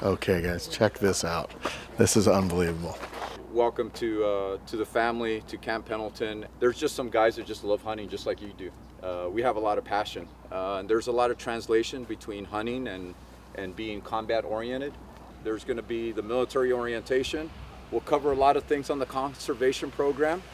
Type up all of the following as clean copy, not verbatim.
Okay, guys, check this out. This is unbelievable. Welcome to the family, to Camp Pendleton. There's just some guys that just love hunting just like you do. We have a lot of passion. And there's a lot of translation between hunting and being combat oriented. There's going to be the military orientation. We'll cover a lot of things on the conservation program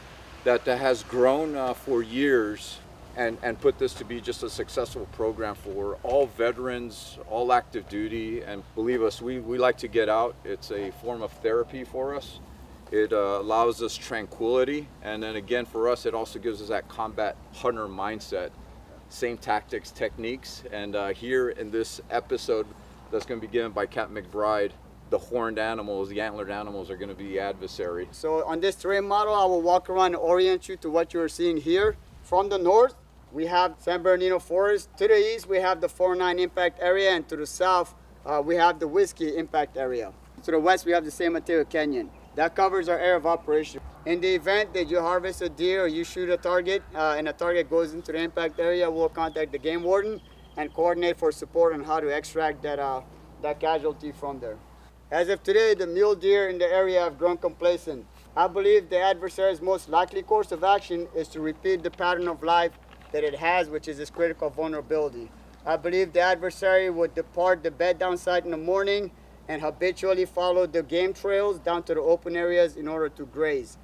that has grown for years and put this to be just a successful program for all veterans, all active duty. And believe us, we like to get out. It's a form of therapy for us. It allows us tranquility, and then again for us it also gives us that combat hunter mindset. Same tactics, techniques, and here in this episode that's going to be given by Cap McBride, the horned animals, the antlered animals are going to be the adversary. So on this terrain model, I will walk around and orient you to what you're seeing here. From the north, we have San Bernardino Forest. To the east, we have the 409 impact area, and to the south, we have the Whiskey impact area. To the west, we have the San Mateo Canyon. That covers our area of operation. In the event that you harvest a deer or you shoot a target and a target goes into the impact area, we'll contact the game warden and coordinate for support on how to extract that casualty from there. As of today, the mule deer in the area have grown complacent. I believe the adversary's most likely course of action is to repeat the pattern of life that it has, which is this critical vulnerability. I believe the adversary would depart the bed down site in the morning and habitually follow the game trails down to the open areas in order to graze.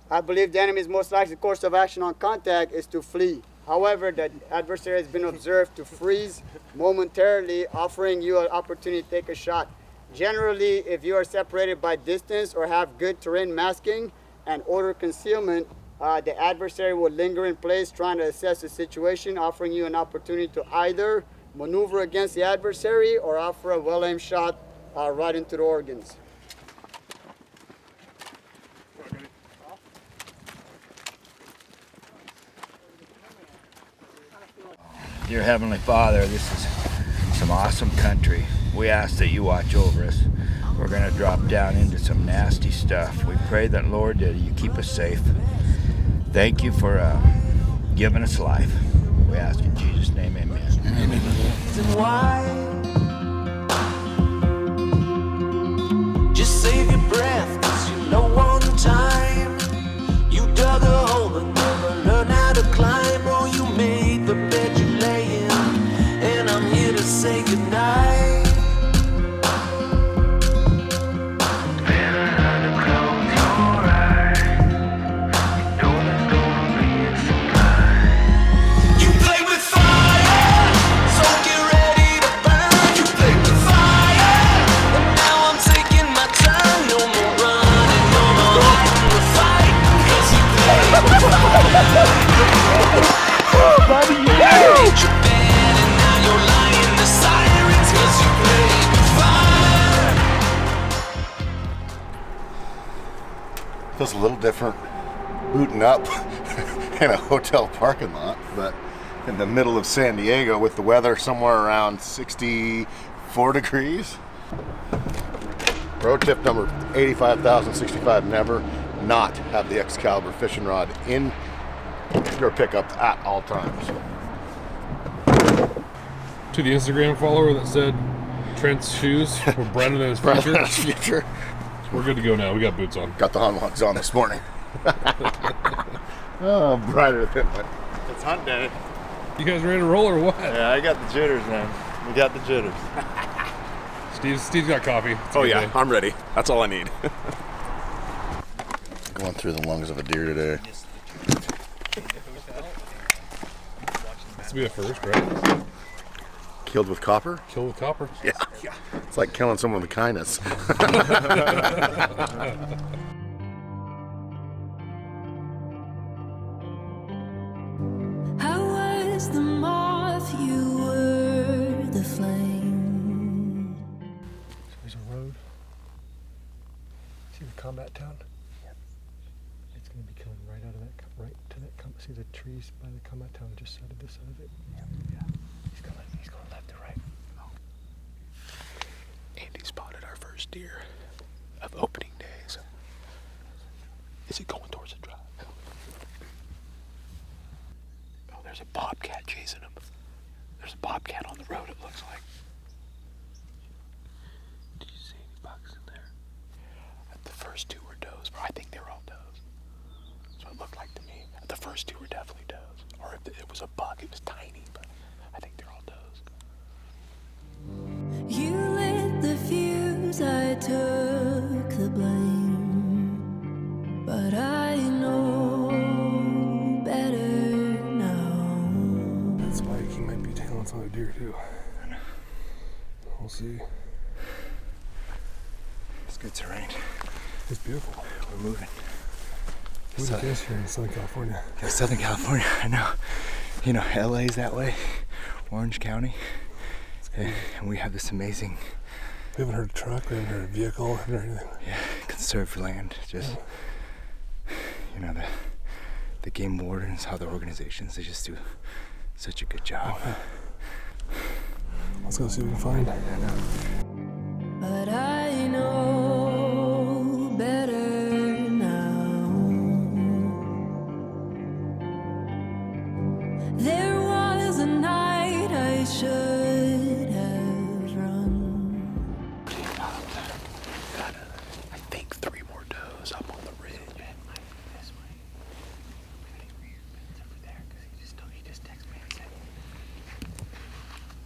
I believe the enemy's most likely course of action on contact is to flee. However, the adversary has been observed to freeze momentarily, offering you an opportunity to take a shot. Generally, if you are separated by distance or have good terrain masking and odor concealment, the adversary will linger in place trying to assess the situation, offering you an opportunity to either maneuver against the adversary or offer a well-aimed shot right into the organs. Dear Heavenly Father, this is some awesome country. We ask that you watch over us. We're going to drop down into some nasty stuff. We pray that, Lord, that you keep us safe. Thank you for giving us life. We ask in Jesus' name, amen. Just save your breath, 'cause you know one time you dug a hole but never learned how to climb. Oh, you made the bed you lay in, and I'm here to say goodnight. Feels a little different booting up in a hotel parking lot, but in the middle of San Diego with the weather somewhere around 64 degrees. Pro tip number 85,065, never not have the Excalibur fishing rod in your pickup at all times. To the Instagram follower that said Trent's shoes were brighter than his future. Brighter than his future. We're good to go now. We got boots on. Got the Hoggs on this morning. Oh, brighter than what? It's hunt day. You guys ready to roll or what? Yeah, I got the jitters, man. We got the jitters. Steve's got coffee. It's a Oh good yeah, day. I'm ready. That's all I need. Going through the lungs of a deer today. This will be a first, right? Killed with copper? Kill with copper. Yeah. It's like killing someone with kindness. I was the moth, you were the flame. There's a road. See the combat town? Yep. It's going to be coming right out of that, right to that. See the trees by the combat town just side of this side of it? Yep. Yeah. He's going left to right. Andy spotted our first deer of opening days. Is it going towards the drive? Oh, there's a bobcat chasing him. There's a bobcat on the road, it looks like. Did first two were definitely does. Or if it was a buck, it was tiny, but I think they're all does. You lit the fuse, I took the blame, but I know better now. That spike, he might be tailing some other deer too. We'll see. It's good terrain. It's beautiful. We're moving. Look at this here in Southern California. Yeah, Southern California, I know. You know, LA's that way, Orange County. And we have this amazing... We haven't heard a truck, we haven't heard a vehicle, we haven't heard anything. Yeah, conserved land. Just, you know, the game wardens, how the organizations, they just do such a good job. Let's go see what we can find. I know. But I know better now. There was a night I should have run. I think 3 more does up on the ridge. He just texted me and said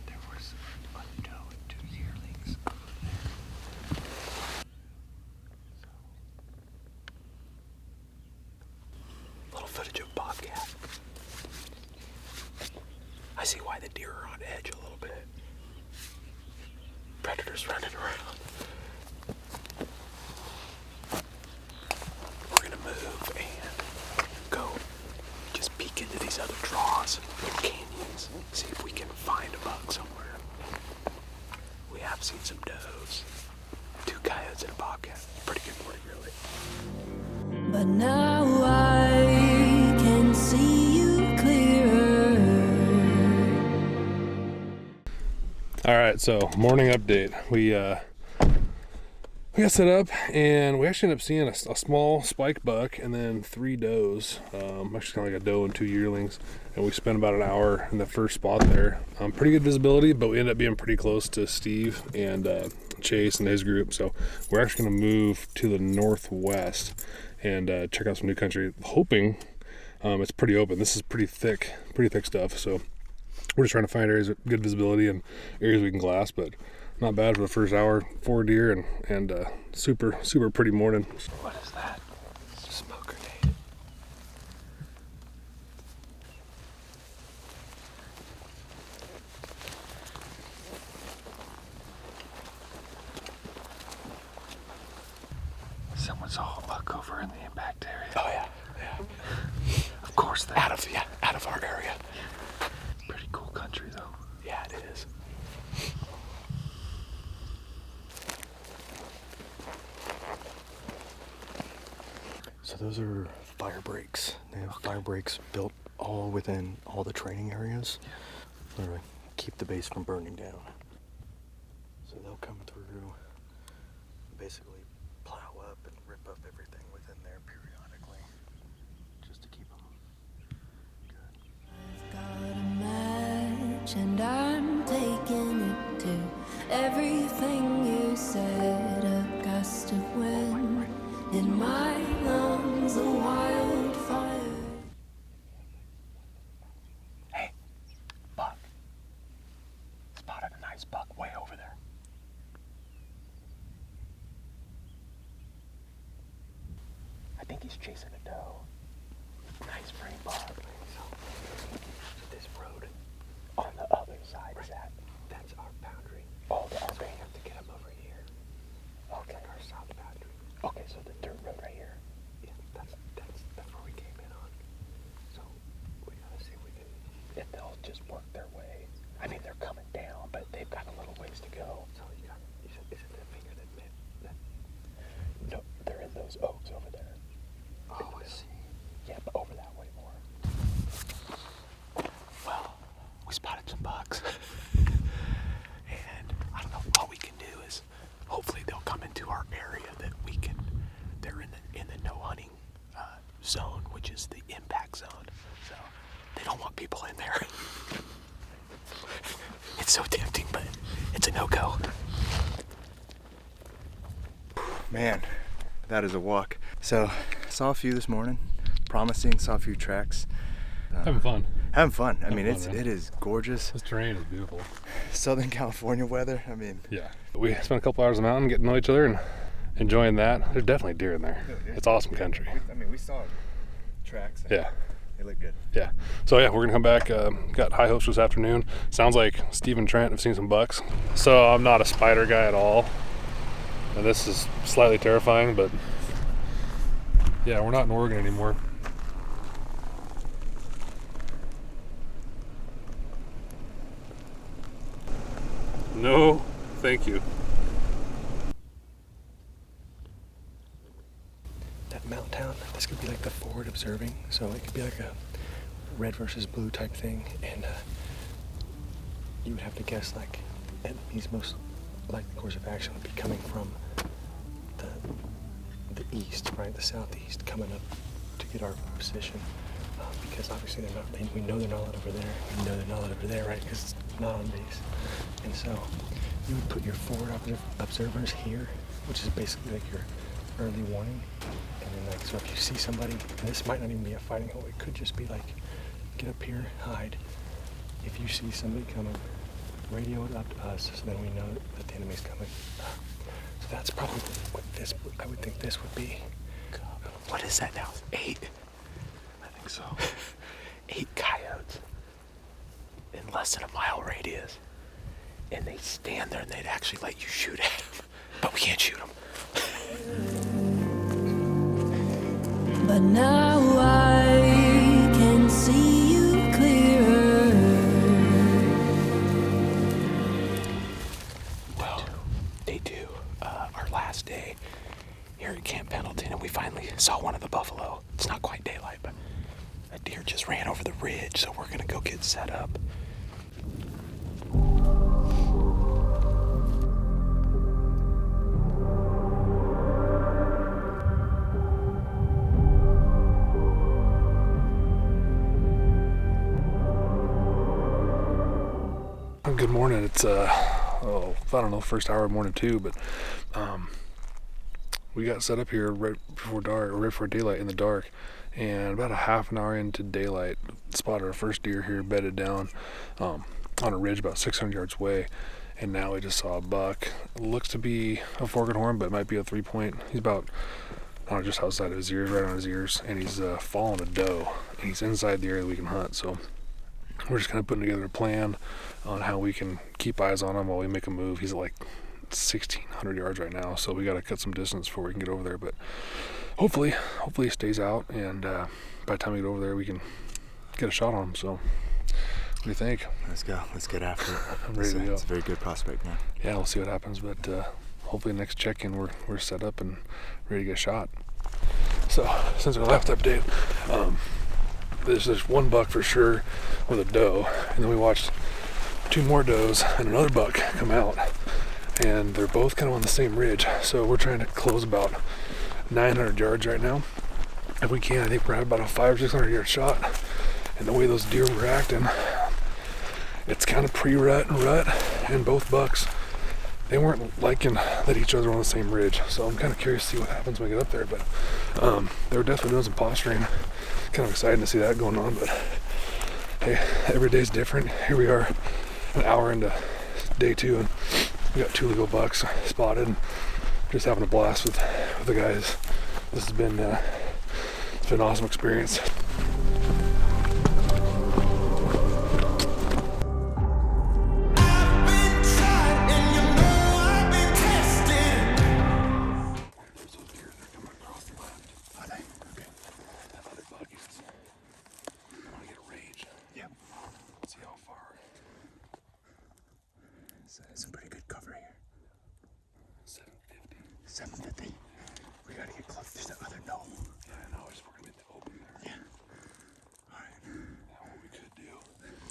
there was a doe and 2 yearlings over there. Little footage of bobcat. I see why the deer are on edge a little bit. Predators running around. We're gonna move and go just peek into these other draws, little canyons, see if we can find a buck somewhere. We have seen some does, 2 coyotes and a bobcat. Pretty good morning, really. But now I can see you clearer. All right, so morning update. We got set up, and we actually ended up seeing a small spike buck and then 3 does. Actually, kind of like a doe and 2 yearlings. And we spent about an hour in the first spot there. Pretty good visibility, but we ended up being pretty close to Steve and Chase and his group. So we're actually going to move to the northwest and check out some new country, hoping it's pretty open. This is pretty thick stuff. So we're just trying to find areas with good visibility and areas we can glass, but not bad for the first hour. 4 deer and super pretty morning. What is that? Smoke grenade. Someone saw a buck over in the impact area. Oh yeah. Of course they Out of our area. Pretty cool country though. Yeah, it is. So those are fire breaks. They have fire breaks built all within all the training areas. Literally keep the base from burning down. So they'll come through, basically plow up and rip up everything within there periodically, just to keep them good. Got a match and I'm taking it to everything you said. A gust of wind in my lungs, a wildfire. Hey, buck. Spotted a nice buck way over there. I think he's chasing a doe. Nice frame buck. So this road on the other side is that. That's our boundary. Oh, the so we have to get him over here. Okay. Like our south boundary. Okay, so the dirt road right here. Yeah, that's where we came in on. So we gotta see if we can. If they'll just work their way. I mean, they're coming down, but they've got a little ways to go. So you said, is it the finger that meant that? No, they're in those oaks over there. Oh, I see. Yeah, but over that way more. Well, we spotted some bucks. And I don't know, what we can do is hopefully they'll come into our area that we can, they're in the no hunting zone, which is the impact zone. So they don't want people in there. It's so tempting, but it's a no-go. Man, that is a walk. So, saw a few this morning. promising. Saw a few tracks. Having fun. Having fun. I Having mean, fun, man. it is gorgeous. This terrain is beautiful. Southern California weather. I mean, yeah. We spent a couple hours on the mountain getting to know each other and enjoying that. There's definitely deer in there. It's awesome country. I mean, we saw tracks. Yeah. They look good. Yeah. So yeah, we're gonna come back. Got high hopes this afternoon. Sounds like Steve and Trent have seen some bucks. So I'm not a spider guy at all, and this is slightly terrifying. But yeah, we're not in Oregon anymore. No, thank you. That mountain town, this could be like the forward observing, so it could be like a red versus blue type thing, and you would have to guess like enemy's most likely course of action would be coming from the east, right, the southeast, coming up to get our position, because obviously they're not. We know they're not over there. We know they're not over there, right? Because it's not on base, and so you would put your forward observers here, which is basically like your early warning. And then like, so if you see somebody, and this might not even be a fighting hole, it could just be like, get up here, hide. If you see somebody coming, radio it up to us, so then we know that the enemy's coming. So that's probably what this, I would think this would be. What is that now? 8? I think so. 8 coyotes in less than a mile radius. And they stand there and they'd actually let you shoot at them. But we can't shoot them. But now I can see you clearer. Well, day 2, our last day here at Camp Pendleton, and we finally saw one of the buffalo. It's not quite daylight, but a deer just ran over the ridge, so we're gonna go get set up. Good morning. It's I don't know, first hour of morning 2, but we got set up here right before dark, or right before daylight in the dark, and about a half an hour into daylight, spotted our first deer here bedded down on a ridge about 600 yards away, and now we just saw a buck. It looks to be a forked horn, but it might be a 3-point. He's about, I don't know, just outside of his ears, right on his ears, and he's following a doe, and he's inside the area that we can hunt. So we're just kind of putting together a plan on how we can keep eyes on him while we make a move. He's at like 1,600 yards right now, so we got to cut some distance before we can get over there. But hopefully he stays out, and by the time we get over there, we can get a shot on him. So what do you think? Let's go. Let's get after it. I'm ready to go. It's a very good prospect, man. Yeah, we'll see what happens, but hopefully next check-in we're set up and ready to get a shot. So since our last update, there's one buck for sure with a doe, and then we watched 2 more does and another buck come out, and they're both kind of on the same ridge. So we're trying to close about 900 yards right now. If we can, I think we're at about a 500 or 600 yard shot. And the way those deer were acting, it's kind of pre-rut and rut, and both bucks, they weren't liking that each other were on the same ridge. So I'm kind of curious to see what happens when we get up there. But they were definitely doing some posturing. Kind of excited to see that going on. But hey, every day's different. Here we are, an hour into day 2, and we got 2 legal bucks spotted, and just having a blast with the guys. This has been it's been an awesome experience. Some pretty good cover here. 750. We gotta get close to the other knoll. Yeah, I know. We're gonna be in the open there. Yeah. All right. Now what we could do.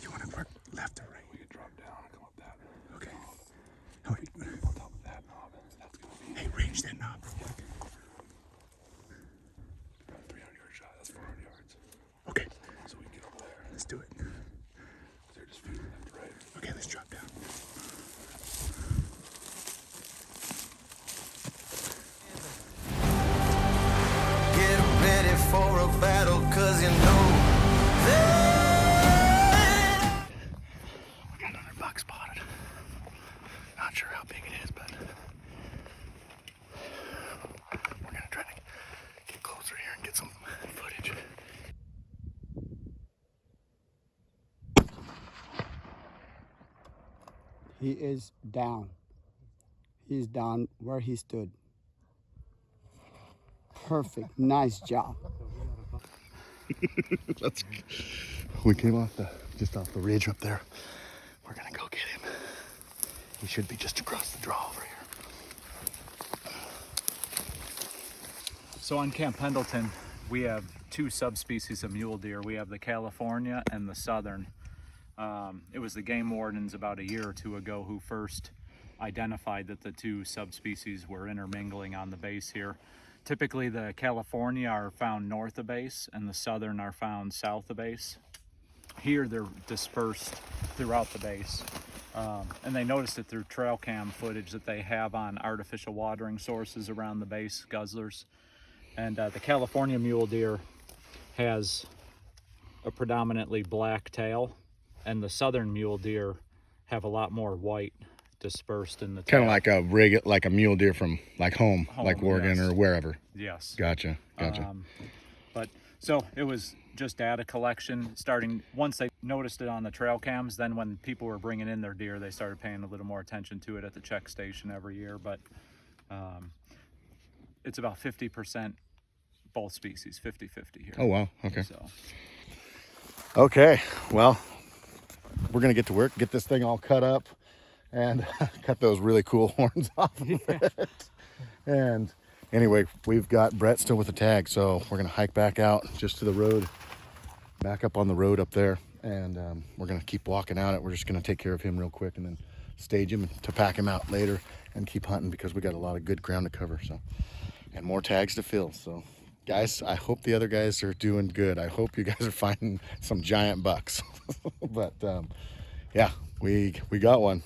You wanna work left or right? We could drop down and come up that. Okay. Knob. On top of that knob. That's gonna be. Hey, range that knob real quick. 300 yard shot. That's 400 yards. Okay. So we can get over there. Let's do it. They're just feeding left to right. Okay, let's drop down. For a battle He is down. He's down where he stood. Perfect. Nice job. We came just off the ridge up there. We're gonna go get him. He should be just across the draw over here. So on Camp Pendleton, we have two subspecies of mule deer. We have the California and the Southern. It was the game wardens about a year or two ago who first identified that the two subspecies were intermingling on the base here. Typically the California are found north of base and the Southern are found south of base. Here they're dispersed throughout the base. And they noticed it through trail cam footage that they have on artificial watering sources around the base, guzzlers. And the California mule deer has a predominantly black tail, and the Southern mule deer have a lot more white dispersed in the tail. Kind of like a mule deer from like home like Oregon, yes, or wherever. Yes. Gotcha. But so it was just data collection starting once they noticed it on the trail cams. Then when people were bringing in their deer, they started paying a little more attention to it at the check station every year. But it's about 50% both species, 50-50 here. Oh wow. Okay. So. Okay. Well, we're gonna get to work, get this thing all cut up, and cut those really cool horns off of it. And anyway, we've got Brett still with the tag, so we're gonna hike back out just to the road, back up on the road up there, and we're gonna keep walking out it. We're just gonna take care of him real quick and then stage him to pack him out later and keep hunting because we got a lot of good ground to cover, so, and more tags to fill. So guys, I hope the other guys are doing good. I hope you guys are finding some giant bucks. But yeah, we got one.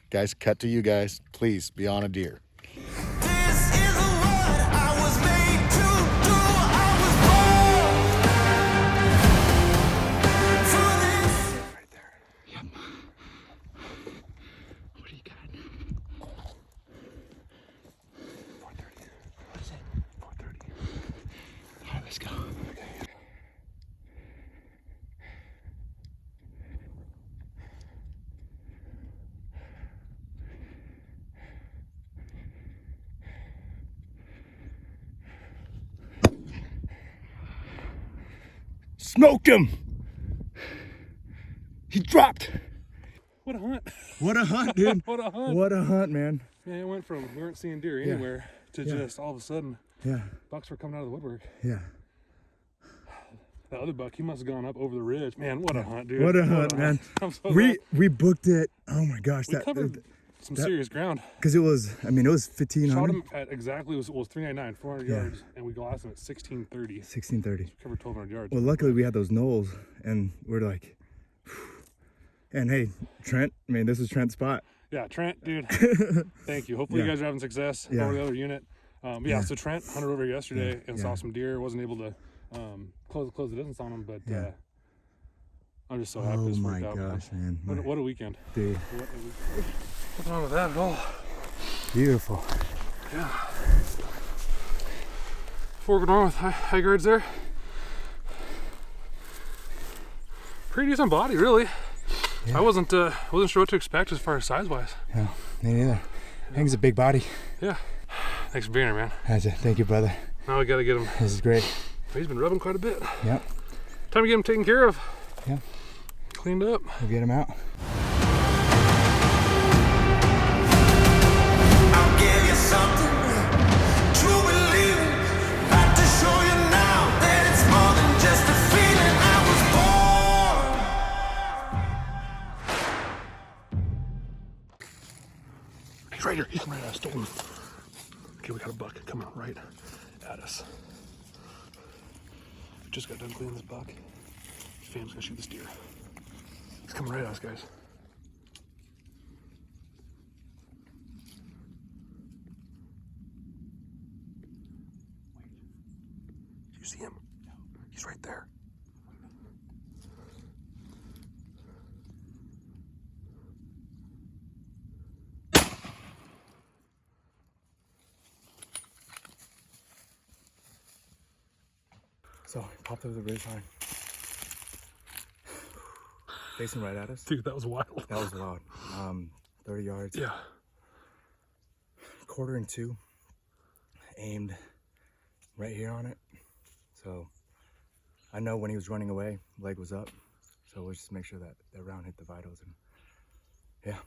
Guys, cut to you guys. Please be on a deer. Smoked him. He dropped. What a hunt. What a hunt, dude. What a hunt. What a hunt, man. Yeah, it went from we weren't seeing deer anywhere to just all of a sudden bucks were coming out of the woodwork. Yeah. That other buck, he must have gone up over the ridge. Man, what a hunt, dude. What a hunt, man. I'm so we booked it. Oh my gosh. We covered some serious ground. Because it was 1500. Shot him at exactly, it was 399, 400 yards, and we glassed him at 1630. 1630. So covered 1200 yards. Well, luckily we had those knolls, and we're like, whew. And hey, Trent, this is Trent's spot. Yeah, Trent, dude, thank you. Hopefully you guys are having success over the other unit. So Trent hunted over yesterday and saw some deer. Wasn't able to close the distance on them, but I'm just so happy this worked out. Oh my gosh, man. What a weekend. Dude. What a weekend. Nothing wrong with that at all. Beautiful. Yeah. Forward on with high guards there. Pretty decent body, really. Yeah. I wasn't sure what to expect as far as size-wise. No, me neither. I think it's a big body. Yeah. Thanks for being here, man. That's it. Thank you, brother. Now we gotta get him. This is great. He's been rubbing quite a bit. Yep. Time to get him taken care of. Yep. Cleaned up. We'll get him out. I'll give you something true believing. Got to show you now that it's more than just a feeling. I was born. He's right here. He's coming right at us. Don't move. Okay, we got a buck coming right at us. We just got done cleaning this buck. His fam's gonna shoot this deer. He's coming right at us, guys. Do you see him? No. He's right there. So, popped over the ridge line. Facing right at us. Dude, that was wild. That was wild. 30 yards. Yeah. Quarter and 2. Aimed right here on it. So I know when he was running away, leg was up. So we'll just make sure that that round hit the vitals. And yeah.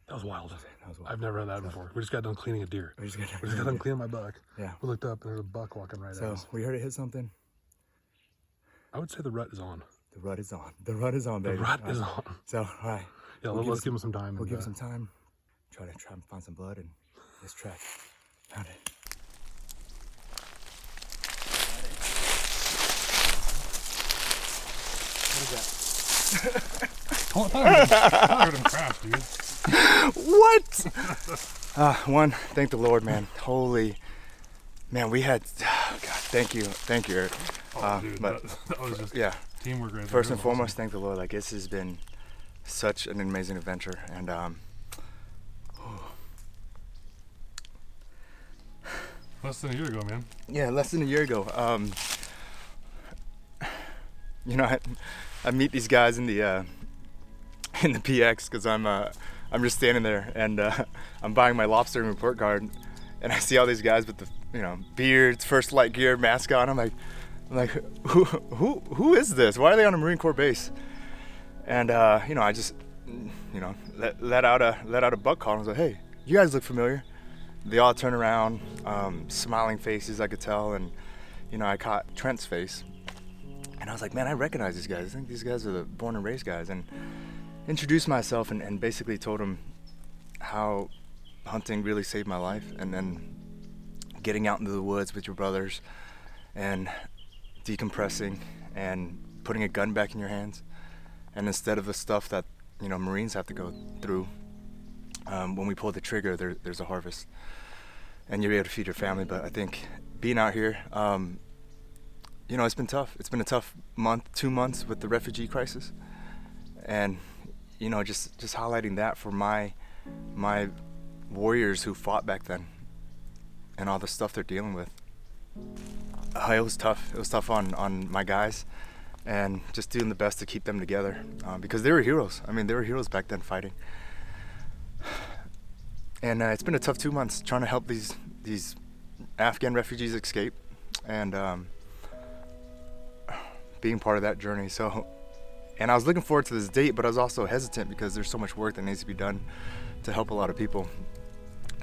That was wild. That was wild. I've never had that before. We just got done cleaning a deer. We just got done cleaning my buck. Yeah. We looked up and there's a buck walking right at us. So we heard it hit something. I would say the rut is on. The rut is on. The rut is on, baby. The rut is on. So, all right. Yeah, let's give him some time. We'll give him some time. Try and find some blood and this track. Found it. What? I heard him crash, dude. What? One, thank the Lord, man. Holy, man, we had, God, thank you, Eric. Dude, but that was just yeah, teamwork right there. First and foremost, thank the Lord. Like, this has been such an amazing adventure, and less than a year ago, man. Yeah, less than a year ago. You know, I meet these guys in the PX because I'm just standing there and I'm buying my lobster report card, and I see all these guys with the beards, First Light Gear, mask on. I'm like, who is this? Why are they on a Marine Corps base? And I just let out a buck call and was like, hey, you guys look familiar. They all turn around, smiling faces, I could tell, and I caught Trent's face. And I was like, man, I recognize these guys. I think these guys are the born and raised guys. And introduced myself and basically told them how hunting really saved my life. And then getting out into the woods with your brothers and decompressing and putting a gun back in your hands. And instead of the stuff that, Marines have to go through, when we pull the trigger, there's a harvest. And you're able to feed your family. But I think being out here, it's been tough. It's been a tough month, 2 months with the refugee crisis. And, just highlighting that for my warriors who fought back then and all the stuff they're dealing with. It was tough. It was tough on my guys, and just doing the best to keep them together because they were heroes. I mean, they were heroes back then fighting. And it's been a tough 2 months trying to help these Afghan refugees escape and being part of that journey. So, and I was looking forward to this date, but I was also hesitant because there's so much work that needs to be done to help a lot of people.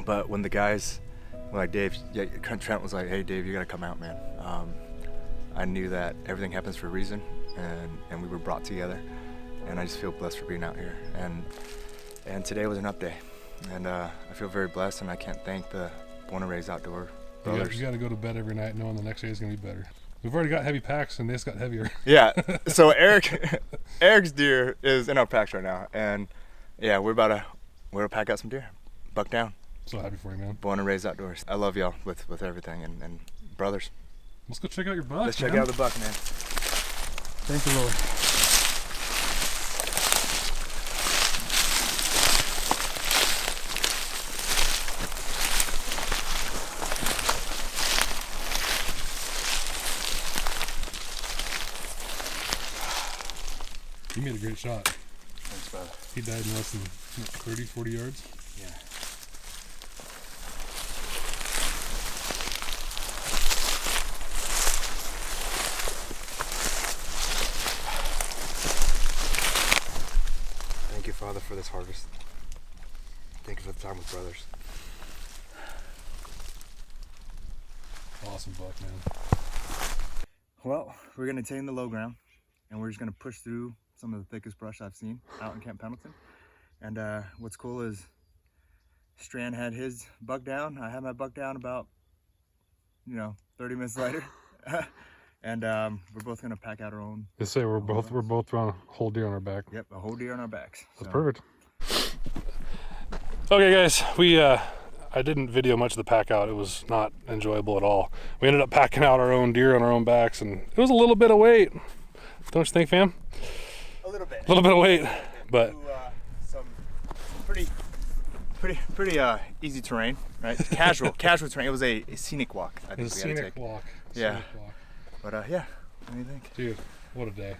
But when the guys were like, Dave, Trent was like, hey, Dave, you gotta come out, man. I knew that everything happens for a reason, and we were brought together. And I just feel blessed for being out here. And today was an up day. And I feel very blessed, and I can't thank the Born and Raised Outdoor brothers. You got to go to bed every night knowing the next day is going to be better. We've already got heavy packs, and they just got heavier. Yeah. So Eric's deer is in our packs right now, and yeah, we're about to pack out some deer, buck down. So happy for you, man. Born and Raised Outdoors. I love y'all with everything, and brothers. Let's go check out your buck. Let's check out the buck, man. Thank the Lord. You made a great shot. Thanks, brother. He died in less than 30, 40 yards. Yeah. Thank you, Father, for this harvest. Thank you for the time with brothers. Awesome buck, man. Well, we're gonna tame the low ground, and we're just gonna push through some of the thickest brush I've seen out in Camp Pendleton. And what's cool is Strand had his buck down. I had my buck down about 30 minutes later. And we're both gonna pack out our own. They say we're both on a whole deer on our back. Yep, a whole deer on our backs. That's perfect. Okay, guys, I didn't video much of the pack out. It was not enjoyable at all. We ended up packing out our own deer on our own backs, and it was a little bit of weight. Don't you think, fam? A little bit. A little bit of weight, but some pretty easy terrain, right? Casual terrain. It was a scenic walk. I think it was a scenic walk. Yeah. Scenic walk. But yeah, what do you think? Dude, what a day.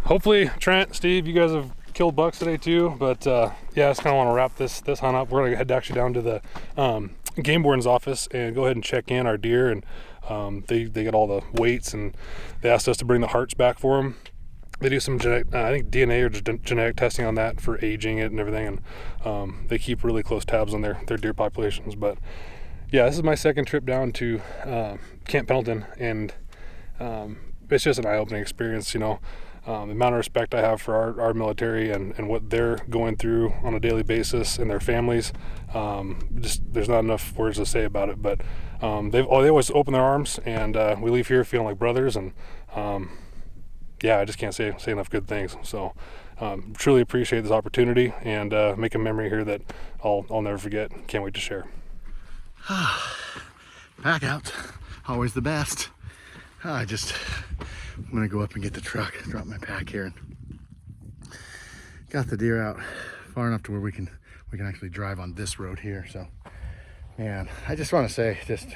Hopefully, Trent, Steve, you guys have killed bucks today too, but yeah, I just kind of want to wrap this hunt up. We're gonna head actually down to the game warden's office and go ahead and check in our deer, and they get all the weights, and they asked us to bring the hearts back for them. They do some genetic, I think DNA or just genetic testing on that for aging it and everything, and they keep really close tabs on their deer populations. But yeah, this is my second trip down to Camp Pendleton, and it's just an eye-opening experience, you know. The amount of respect I have for our military and what they're going through on a daily basis and their families, just there's not enough words to say about it. But they always open their arms, and we leave here feeling like brothers, and yeah, I just can't say enough good things. So truly appreciate this opportunity, and make a memory here that I'll never forget. Can't wait to share. Pack out, always the best. I'm gonna go up and get the truck, drop my pack here, and got the deer out far enough to where we can actually drive on this road here. So, man, I just want to say just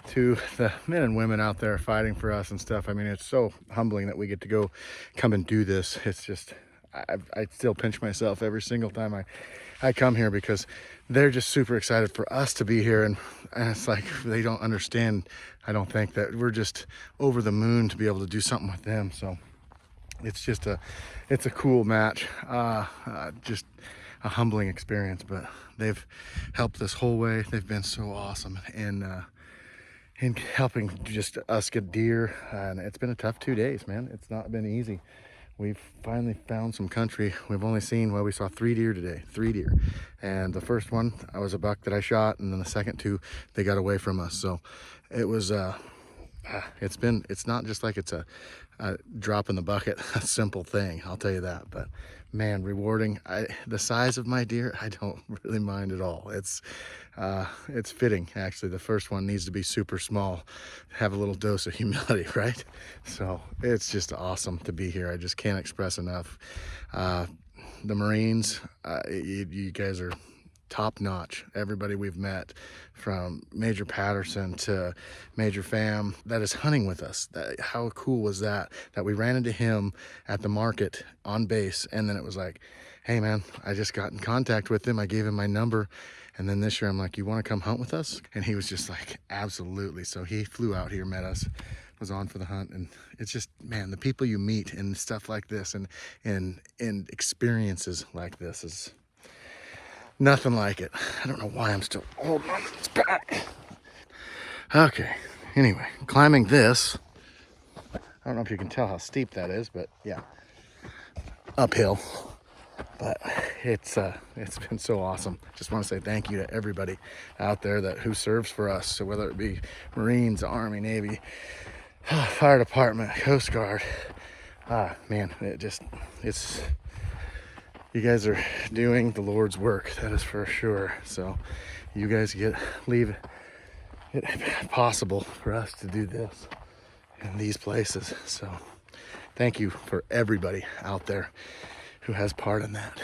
to the men and women out there fighting for us and stuff. I mean, it's so humbling that we get to come and do this. It's just, I still pinch myself every single time I come here, because they're just super excited for us to be here, and it's like they don't understand, I don't think, that we're just over the moon to be able to do something with them. So it's just it's a cool match, just a humbling experience, but they've helped this whole way. They've been so awesome in helping just us get deer, and it's been a tough 2 days, man. It's not been easy. We've finally found some country. We've only seen, well, we saw 3 deer today, 3 deer. And the first one, I was a buck that I shot, and then the second 2, they got away from us. So it was, it's not just like it's a drop in the bucket, a simple thing, I'll tell you that. But man, rewarding. The size of my deer, I don't really mind at all. It's fitting, actually. The first one needs to be super small, have a little dose of humility, right? So it's just awesome to be here. I just can't express enough. The Marines, you guys are top notch. Everybody we've met, from Major Patterson to Major Pham, that is hunting with us. How cool was that we ran into him at the market on base, and then it was like, hey man, I just got in contact with him, I gave him my number, and then this year I'm like, you want to come hunt with us? And he was just like, absolutely. So he flew out here, met us, was on for the hunt. And it's just, man, the people you meet and stuff like this, and experiences like this is nothing like it. I don't know why I'm still holding on to this back. Okay, anyway, climbing this. I don't know if you can tell how steep that is, but yeah, uphill. But it's been so awesome. Just want to say thank you to everybody out there who serves for us. So whether it be Marines, Army, Navy, Fire Department, Coast Guard, man, you guys are doing the Lord's work, that is for sure. So you guys leave it possible for us to do this in these places. So thank you for everybody out there who has part in that.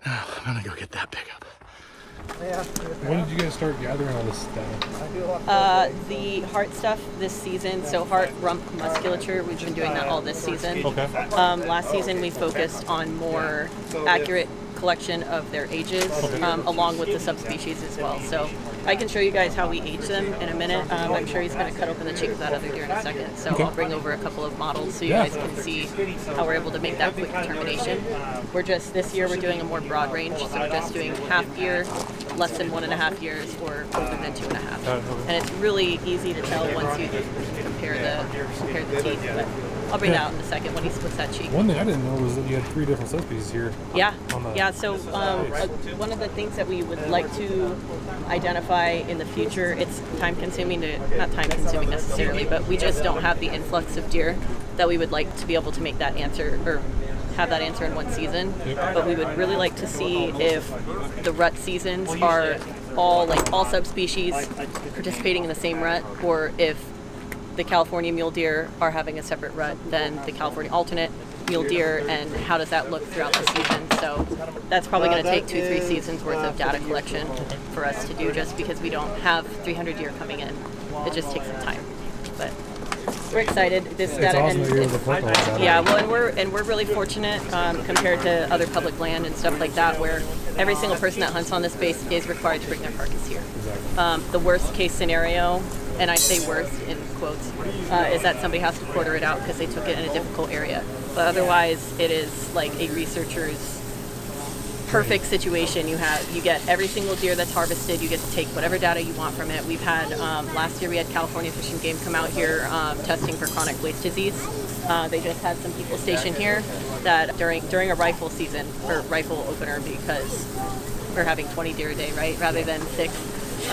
Now I'm gonna go get that pickup. When did you guys start gathering all this stuff? The heart stuff this season, so heart, rump, musculature, we've been doing that all this season. Okay. Last season we focused on more accurate collection of their ages, along with the subspecies as well. So I can show you guys how we age them in a minute. I'm sure he's going to cut open the cheek of that other deer in a second. So I'll bring over a couple of models so you guys can see how we're able to make that quick determination. This year we're doing a more broad range, so we're just doing half year, less than 1.5 years, or older than 2.5. And it's really easy to tell once you compare the teeth. But I'll bring that out in a second when he splits that cheek. One thing I didn't know was that you had 3 different subspecies here. Yeah. So one of the things that we would like to identify in the future, it's not time consuming necessarily, but we just don't have the influx of deer that we would like to be able to make that answer, or have that answer in one season. But we would really like to see if the rut seasons are all subspecies participating in the same rut, or if the California mule deer are having a separate rut than the California alternate mule deer, and how does that look throughout the season. So that's probably going to take 2-3 seasons worth of data collection for us to do, just because we don't have 300 deer coming in. It just takes some time. But We're excited. It's awesome that you're able to talk about it. Yeah, well, and we're really fortunate compared to other public land and stuff like that, where every single person that hunts on this base is required to bring their carcass here. The worst case scenario, and I say worst in quotes, is that somebody has to quarter it out because they took it in a difficult area. But otherwise, it is like a researcher's perfect situation. You get every single deer that's harvested. You get to take whatever data you want from it. We've had last year we had California Fish and Game come out here testing for chronic waste disease. They just had some people stationed here that during a rifle season or rifle opener, because we're having 20 deer a day, right, rather than 6.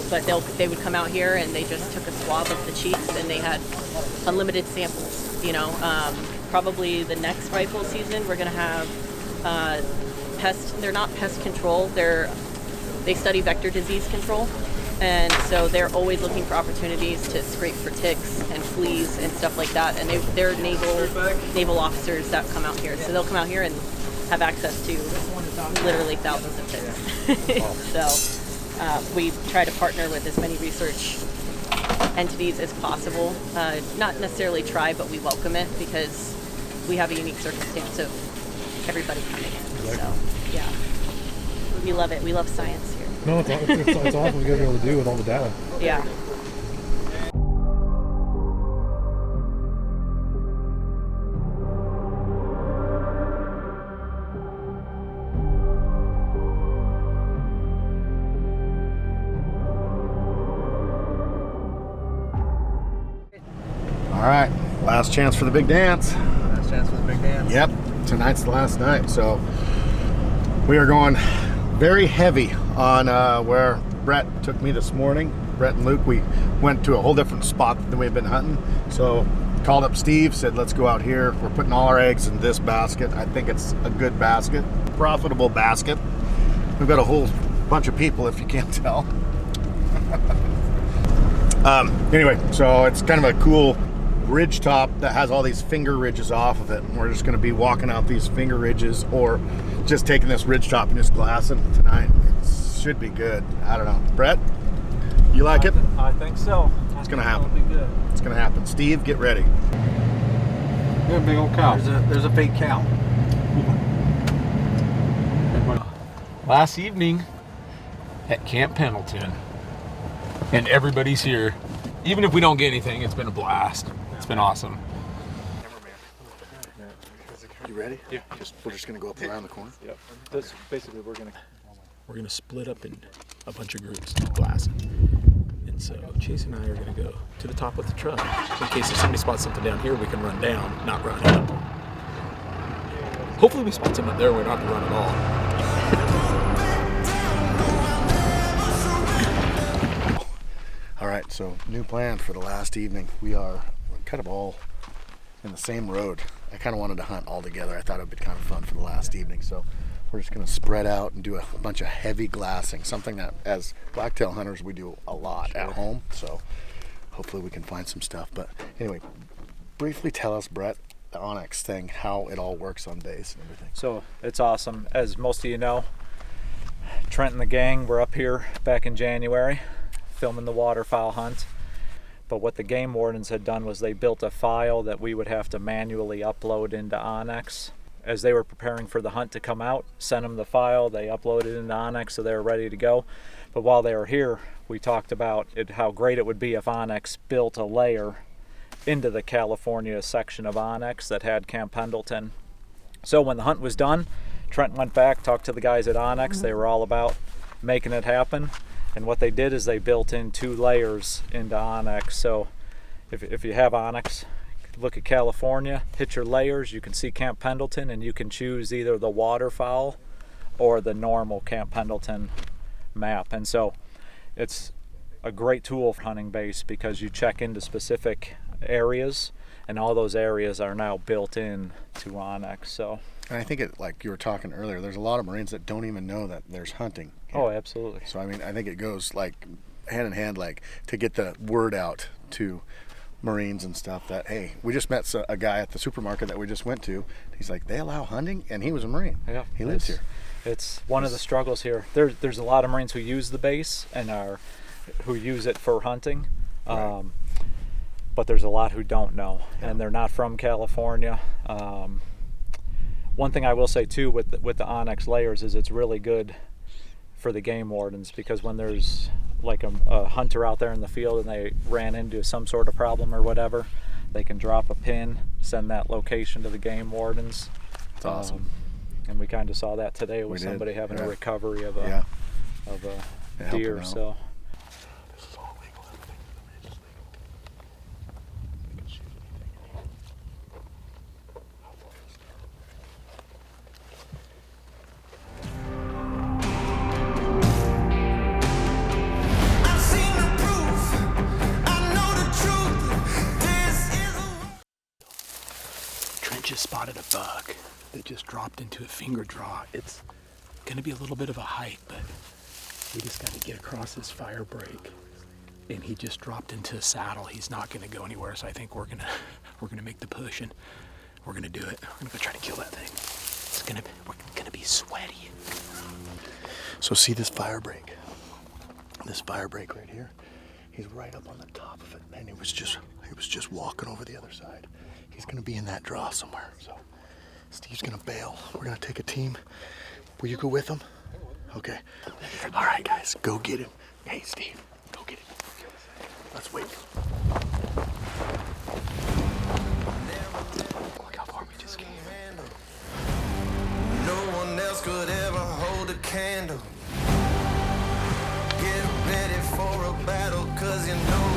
But they would come out here and they just took a swab of the cheeks and they had unlimited samples. Probably the next rifle season we're going to have they're not pest control, they study vector disease control, and so they're always looking for opportunities to scrape for ticks and fleas and stuff like that, and they're naval officers that come out here, so they'll come out here and have access to literally thousands of ticks. So we try to partner with as many research entities as possible, not necessarily try, but we welcome it because we have a unique circumstance of everybody coming in. So, yeah, we love it. We love science here. No, it's awesome what you guys are able to do with all the data. Yeah. All right, last chance for the big dance. Last chance for the big dance. Yep, tonight's the last night, so we are going very heavy on where Brett took me this morning. Brett and Luke, we went to a whole different spot than we've been hunting. So called up Steve, said let's go out here. We're putting all our eggs in this basket. I think it's a good basket, profitable basket. We've got a whole bunch of people, if you can't tell. Anyway, so it's kind of a cool ridge top that has all these finger ridges off of it, and we're just going to be walking out these finger ridges or just taking this ridge top and just glassing tonight. It should be good. I don't know. Brett, you like it? I think so. It's going to happen. It'll be good. It's going to happen. Steve, get ready. Good big old cow. There's a fake cow. Last evening at Camp Pendleton, and everybody's here. Even if we don't get anything, it's been a blast. It's been awesome. You ready? Yeah. We're just gonna go up around the corner. Yep. That's basically we're gonna split up in a bunch of groups to glass. And so Chase and I are gonna go to the top of the truck in case if somebody spots something down here, we can run down, not run up. Hopefully we spot something up there, we don't have to run at all. All right, so new plan for the last evening. We're kind of all in the same road. I kind of wanted to hunt all together. I thought it would be kind of fun for the last evening. So we're just going to spread out and do a bunch of heavy glassing, something that as blacktail hunters we do a lot at home. So hopefully we can find some stuff. But anyway, briefly tell us, Brett, the Onyx thing, how it all works on base and everything. So it's awesome. As most of you know, Trent and the gang were up here back in January filming the waterfowl hunt. But what the game wardens had done was they built a file that we would have to manually upload into Onyx. As they were preparing for the hunt to come out, sent them the file, they uploaded it into Onyx so they were ready to go. But while they were here, we talked about how great it would be if Onyx built a layer into the California section of Onyx that had Camp Pendleton. So when the hunt was done, Trent went back, talked to the guys at Onyx. They were all about making it happen. And what they did is they built in 2 layers into Onyx. So if you have Onyx, look at California, hit your layers, you can see Camp Pendleton, and you can choose either the waterfowl or the normal Camp Pendleton map. And so it's a great tool for hunting base because you check into specific areas, and all those areas are now built in to Onyx. So. And I think it, like you were talking earlier, there's a lot of Marines that don't even know that there's hunting here. Oh, absolutely. So I mean, I think it goes like hand in hand, like to get the word out to Marines and stuff that, hey, we just met a guy at the supermarket that we just went to. He's like, they allow hunting, and he was a Marine. Yeah, he lives here. It's one of the struggles here. There's a lot of Marines who use the base and who use it for hunting. Right. but there's a lot who don't know, and they're not from California. One thing I will say too with the Onyx layers is it's really good for the game wardens, because when there's like a hunter out there in the field and they ran into some sort of problem or whatever, they can drop a pin, send that location to the game wardens. That's awesome. And we kind of saw that today with somebody having a recovery of a deer. So. Just spotted a buck that just dropped into a finger draw. It's gonna be a little bit of a hike, but we just got to get across this fire break. And he just dropped into a saddle. He's not gonna go anywhere, so I think we're gonna make the push, and we're gonna do it. We're gonna go try to kill that thing. We're gonna be sweaty. So see this fire break? This fire break right here. He's right up on the top of it, and he was just walking over the other side. He's gonna be in that draw somewhere. So Steve's gonna bail. We're gonna take a team. Will you go with him? Okay. All right, guys, go get him. Hey, Steve, go get him. Let's wait. Look how far we just came. No one else could ever hold a candle. Get ready for a battle, 'cause you know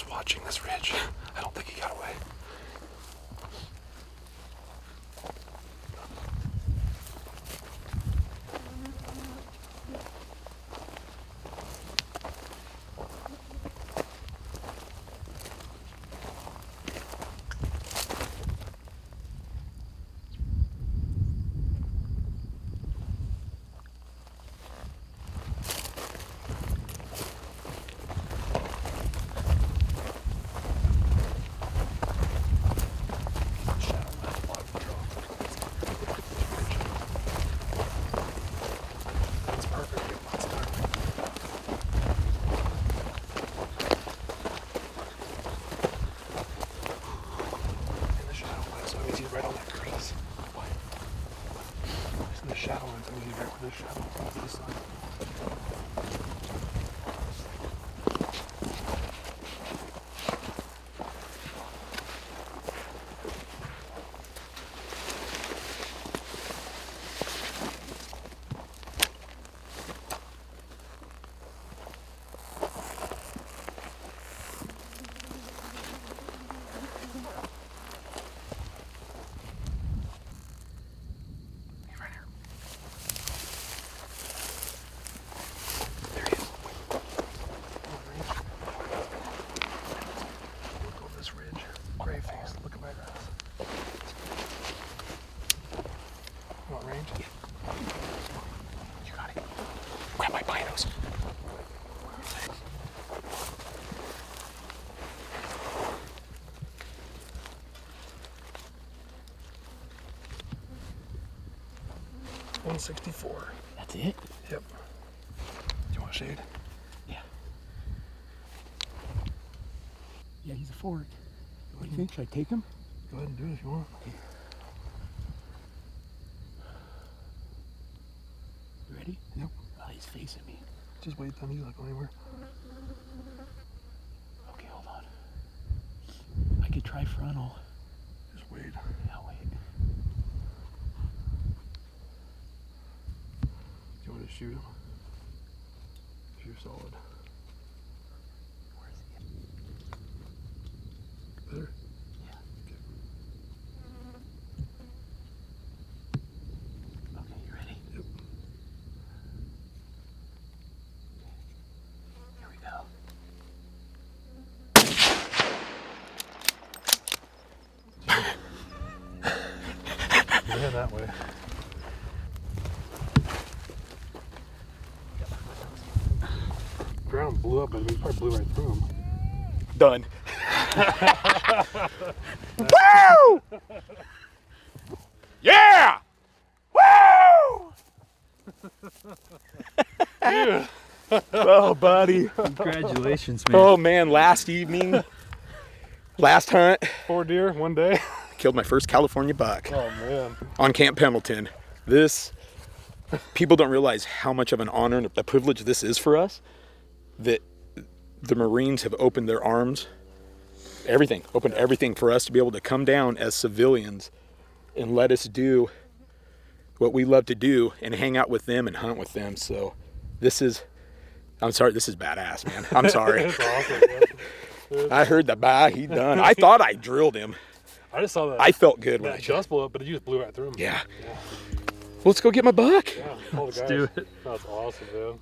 watching this ridge. I don't think he got away. 164. That's it? Yep. Do you want shade? Yeah. Yeah, he's a fork. What do you think? Should I take him? Go ahead and do it if you want. Okay. You ready? Yep. Oh, he's facing me. Just wait, then he's not going anywhere. Okay, hold on. I could try frontal. Just wait. Yeah, wait. Do you want to shoot him? If you're solid. Where is he? Better? Yeah. Okay, you ready? Yep. Here we go. Yeah, that way. Ground blew up, but we probably blew right through him. Done. Woo! Yeah! Woo! Dude. Oh, buddy. Congratulations, man. Oh, man. Last evening, last hunt, 4 deer, 1 day. killed my first California buck Oh, man. on Camp Pendleton. This, people don't realize how much of an honor and a privilege this is for us, that the Marines have opened their arms, opened everything for us to be able to come down as civilians and let us do what we love to do and hang out with them and hunt with them. So this is, I'm sorry, this is badass, man. I'm sorry. It's awesome, man. I heard the he done. I thought I drilled him. I just saw that. I felt good when I That shot. just blew up, but you just blew right through him. Yeah. Well, let's go get my buck. Yeah, all the guys. do it. That's awesome, man.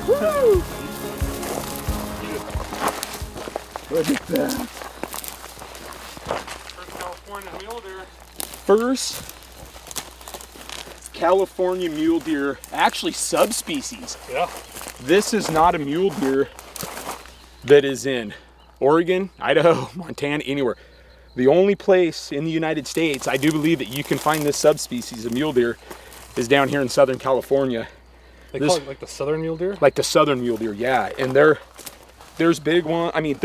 Woo! Look at that. First California mule deer. First California mule deer, actually subspecies. Yeah. This is not a mule deer that is in Oregon, Idaho, Montana, anywhere. The only place in the United States I do believe that you can find this subspecies of mule deer is down here in Southern California. They call it like the southern mule deer? Like the southern mule deer, yeah. And there's big one. I mean,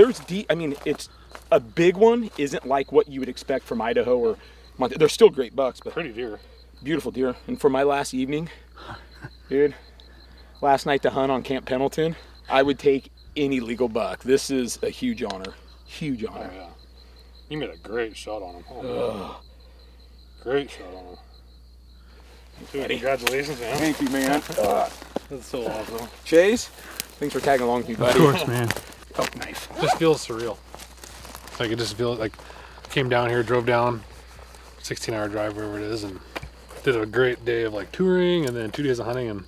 it's a big one isn't like what you would expect from Idaho or Montana. They're still great bucks, but Pretty deer. beautiful deer. And for my last evening, dude, last night to hunt on Camp Pendleton, I would take any legal buck. This is a huge honor. Huge honor. Oh, yeah. You made a great shot on him. Oh, man. Great shot on him. Dude, congratulations, man. Thank you, man. That's so awesome. Chase, thanks for tagging along with me, buddy. Of course, man. Oh, nice. Just feels surreal. Like it just feels like came down here, drove down, 16-hour drive, wherever it is, and did a great day of like touring and then 2 days of hunting. And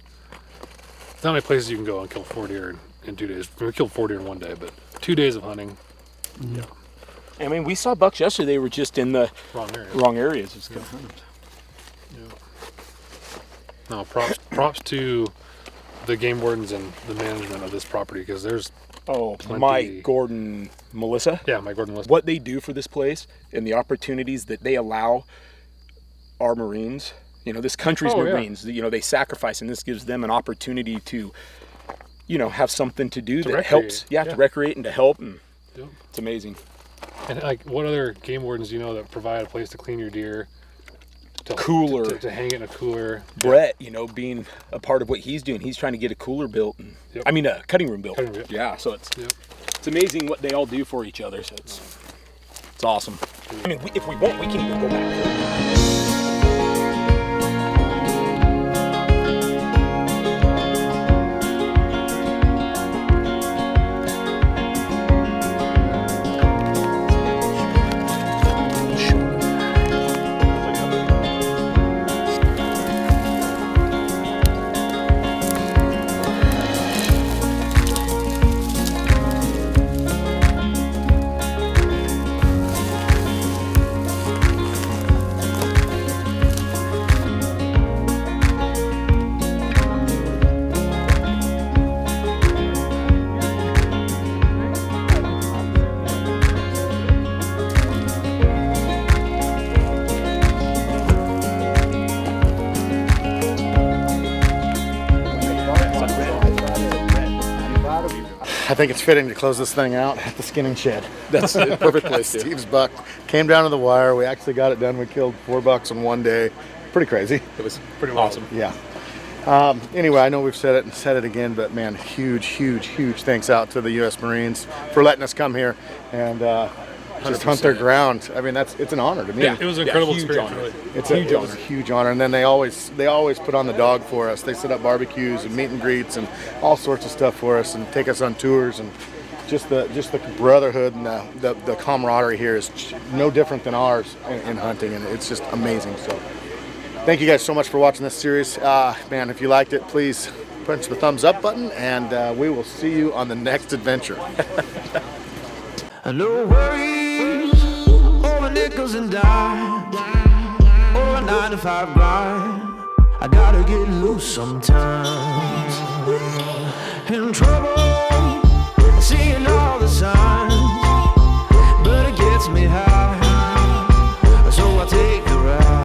there's not many places you can go and kill 4 deer in 2 days. We killed 4 deer in 1 day, but 2 days of hunting. Yeah. I mean, we saw bucks yesterday. They were just in the Wrong areas. Just yeah. No, props to the game wardens and the management of this property, because there's Mike Gordon, Melissa. Yeah, Mike Gordon, Melissa. What they do for this place and the opportunities that they allow our Marines, this country's Marines, they sacrifice, and this gives them an opportunity to, have something to do that helps. Yeah, to recreate and to help, and it's amazing. And like, what other game wardens do you know that provide a place to clean your deer? Cooler. To hang it in a cooler. Brett, being a part of what he's doing, he's trying to get a cooler built. And, I mean, a cutting room built. Yeah, so it's amazing what they all do for each other. So it's awesome. I mean, if we want, we can even go back. I think it's fitting to close this thing out at the skinning shed. That's a perfect place to. Steve's buck came down to the wire. We actually got it done. We killed 4 bucks in one day. Pretty crazy. It was pretty awesome. Yeah. Anyway, I know we've said it and said it again, but man, huge thanks out to the U.S. Marines for letting us come here and just hunt their ground. I mean, it's an honor to me. Yeah, it was an incredible huge experience. honor. Really. It was a huge honor. And then they always put on the dog for us. They set up barbecues and meet and greets and all sorts of stuff for us and take us on tours, and just the brotherhood and the camaraderie here is no different than ours in hunting, and it's just amazing. So thank you guys so much for watching this series. Man, if you liked it, please punch the thumbs up button, and we will see you on the next adventure. No worries over nickels and dimes, or a 9-to-5 grind. I gotta get loose sometimes. In trouble